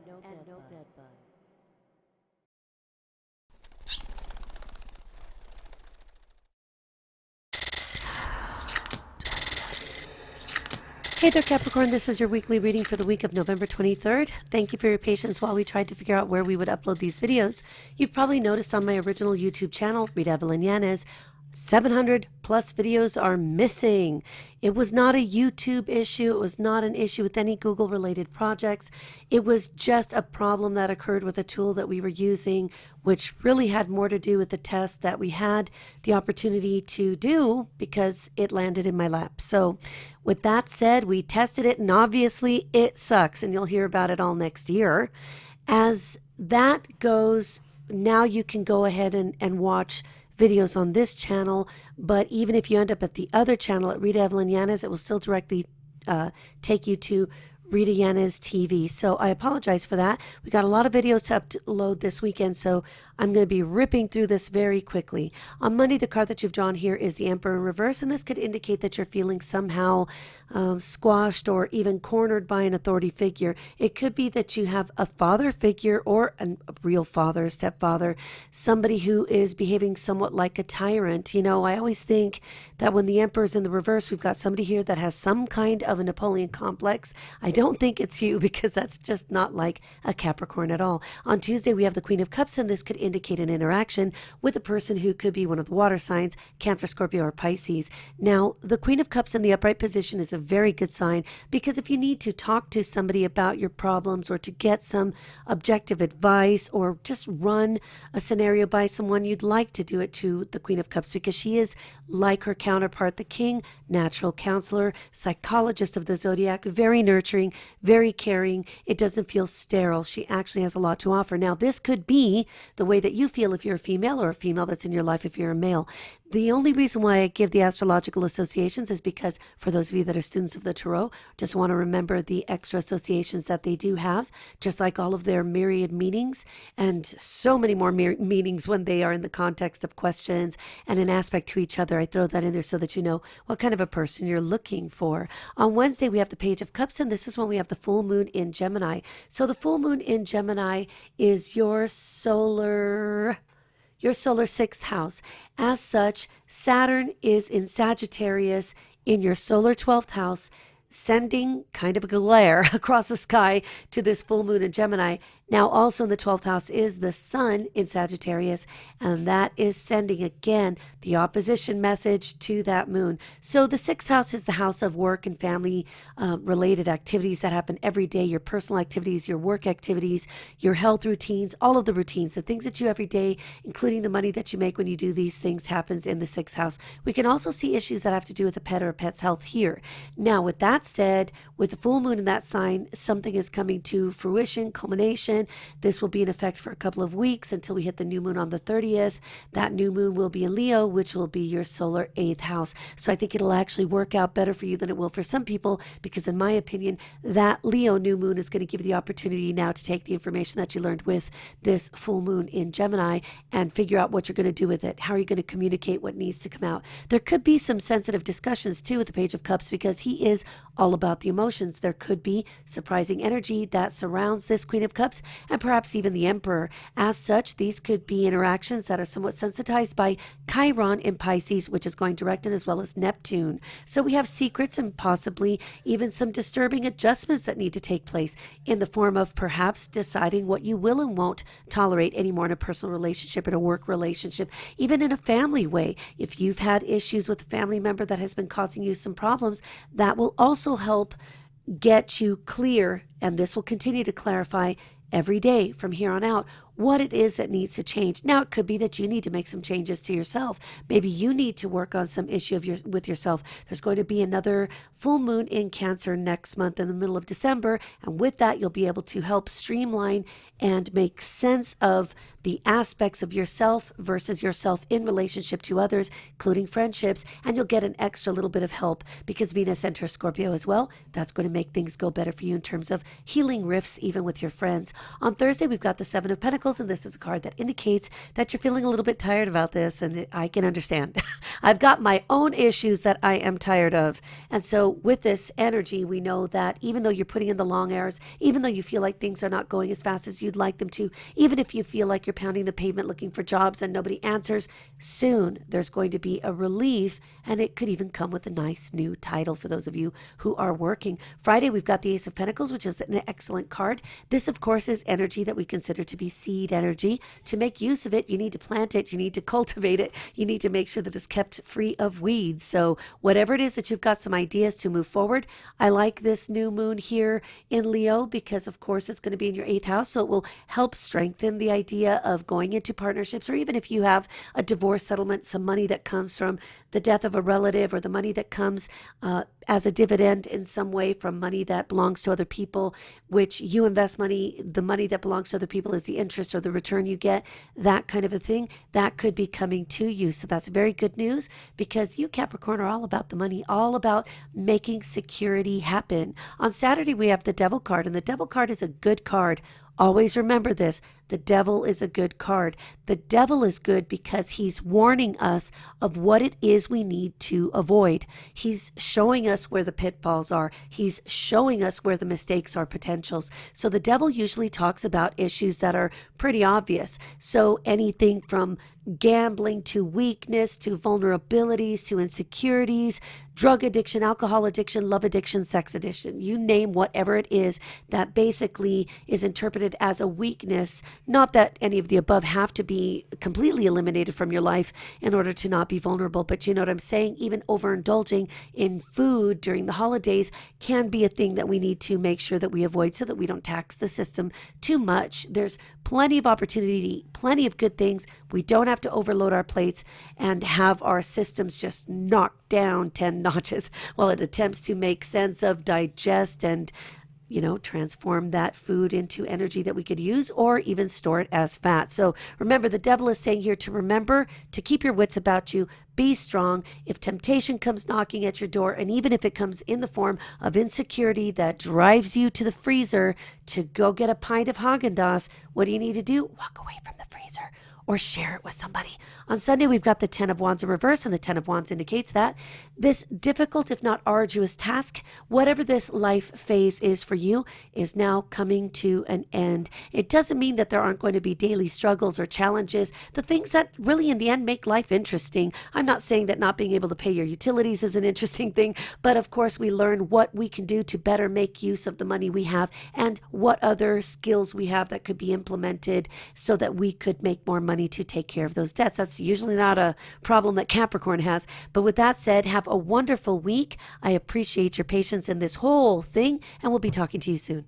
Hey there, Capricorn. This is your weekly reading for the week of November 23rd. Thank you for your patience while we tried to figure out where we would upload these videos. You've probably noticed on my original YouTube channel, Rita Yanez, 700 plus videos are missing. It was not a YouTube issue. It was not an issue with any Google related projects. It was just a problem that occurred with a tool that we were using, which really had more to do with the test that we had the opportunity to do because it landed in my lap. So with that said, we tested it and obviously it sucks, and you'll hear about it all next year. As that goes, now you can go ahead and watch videos on this channel, but even if you end up at the other channel at Rita Yanez, it will still directly take you to Rita Yanez TV. So I apologize for that. We got a lot of videos to upload this weekend, so I'm going to be ripping through this very quickly. On Monday, the card that you've drawn here is the Emperor in reverse, and this could indicate that you're feeling somehow squashed or even cornered by an authority figure. It could be that you have a father figure or a real father, stepfather, somebody who is behaving somewhat like a tyrant. You know, I always think that when the Emperor is in the reverse, we've got somebody here that has some kind of a Napoleon complex. I don't think it's you, because that's just not like a Capricorn at all. On Tuesday, we have the Queen of Cups, and this could indicate an interaction with a person who could be one of the water signs, Cancer, Scorpio, or Pisces. Now, the Queen of Cups in the upright position is a very good sign, because if you need to talk to somebody about your problems or to get some objective advice or just run a scenario by someone, you'd like to do it to the Queen of Cups, because she is like her counterpart, the King, natural counselor, psychologist of the zodiac, very nurturing, very caring. It doesn't feel sterile. She actually has a lot to offer. Now, this could be the way that you feel if you're a female, or a female that's in your life if you're a male. The only reason why I give the astrological associations is because for those of you that are students of the Tarot, just want to remember the extra associations that they do have, just like all of their myriad meanings, and so many more meanings when they are in the context of questions and an aspect to each other. I throw that in there so that you know what kind of a person you're looking for. On Wednesday, we have the Page of Cups, and this is when we have the full moon in Gemini. So the full moon in Gemini is your solar sixth house. As such, Saturn is in Sagittarius in your solar 12th house, sending kind of a glare across the sky to this full moon in Gemini. Now, also in the 12th house is the Sun in Sagittarius, and that is sending again the opposition message to that moon. So the 6th house is the house of work and family related activities that happen every day, your personal activities, your work activities, your health routines, all of the routines, the things that you do every day, including the money that you make when you do these things, happens in the 6th house. We can also see issues that have to do with a pet or a pet's health here. Now, with that said, with the full moon in that sign, something is coming to fruition, culmination. This will be in effect for a couple of weeks until we hit the new moon on the 30th. That new moon will be in Leo, which will be your solar 8th house. So I think it'll actually work out better for you than it will for some people, because in my opinion, that Leo new moon is going to give you the opportunity now to take the information that you learned with this full moon in Gemini and figure out what you're going to do with it. How are you going to communicate what needs to come out? There could be some sensitive discussions too with the Page of Cups, because he is all about the emotions. There could be surprising energy that surrounds this Queen of Cups, and perhaps even the Emperor. As such, these could be interactions that are somewhat sensitized by Chiron in Pisces, which is going direct, and as well as Neptune. So we have secrets and possibly even some disturbing adjustments that need to take place in the form of perhaps deciding what you will and won't tolerate anymore in a personal relationship, in a work relationship, even in a family way. If you've had issues with a family member that has been causing you some problems, that will also help get you clear, and this will continue to clarify every day from here on out what it is that needs to change. Now, it could be that you need to make some changes to yourself. Maybe you need to work on some issue with yourself. There's going to be another full moon in Cancer next month in the middle of December, and with that, you'll be able to help streamline and make sense of the aspects of yourself versus yourself in relationship to others, including friendships, and you'll get an extra little bit of help because Venus enters Scorpio as well. That's going to make things go better for you in terms of healing rifts, even with your friends. On Thursday, we've got the Seven of Pentacles, and this is a card that indicates that you're feeling a little bit tired about this, and I can understand. I've got my own issues that I am tired of. And so with this energy, we know that even though you're putting in the long hours, even though you feel like things are not going as fast as you'd like them to, even if you feel like you're pounding the pavement looking for jobs and nobody answers, soon there's going to be a relief, and it could even come with a nice new title for those of you who are working. Friday, we've got the Ace of Pentacles, which is an excellent card. This, of course, is energy that we consider to be seed energy. To make use of it, you need to plant it, you need to cultivate it, you need to make sure that it's kept free of weeds. So whatever it is that you've got some ideas to move forward, I like this new moon here in Leo because, of course, it's going to be in your 8th house, so it will help strengthen the idea of going into partnerships, or even if you have a divorce settlement, some money that comes from the death of a relative, or the money that comes as a dividend in some way from money that belongs to other people, which you invest money, the money that belongs to other people is the interest or the return you get, that kind of a thing, that could be coming to you. So that's very good news, because you, Capricorn, are all about the money, all about making security happen. On Saturday, we have the Devil card, and the Devil card is a good card. Always remember this. The Devil is a good card. The Devil is good because he's warning us of what it is we need to avoid. He's showing us where the pitfalls are. He's showing us where the mistakes are potentials. So the Devil usually talks about issues that are pretty obvious. So anything from gambling to weakness to vulnerabilities to insecurities, drug addiction, alcohol addiction, love addiction, sex addiction, you name whatever it is that basically is interpreted as a weakness. Not that any of the above have to be completely eliminated from your life in order to not be vulnerable, but you know what I'm saying? Even overindulging in food during the holidays can be a thing that we need to make sure that we avoid so that we don't tax the system too much. There's plenty of opportunity, plenty of good things. We don't have to overload our plates and have our systems just knocked down 10 notches while it attempts to make sense of, digest, and transform that food into energy that we could use, or even store it as fat. So remember, the Devil is saying here to remember to keep your wits about you, be strong. If temptation comes knocking at your door, and even if it comes in the form of insecurity that drives you to the freezer to go get a pint of Haagen-Dazs, what do you need to do? Walk away from the freezer or share it with somebody. On Sunday, we've got the 10 of Wands in reverse, and the 10 of Wands indicates that this difficult, if not arduous task, whatever this life phase is for you, is now coming to an end. It doesn't mean that there aren't going to be daily struggles or challenges, the things that really in the end make life interesting. I'm not saying that not being able to pay your utilities is an interesting thing, but of course we learn what we can do to better make use of the money we have and what other skills we have that could be implemented so that we could make more money to take care of those debts. That's usually not a problem that Capricorn has. But with that said, have a wonderful week. I appreciate your patience in this whole thing, and we'll be talking to you soon.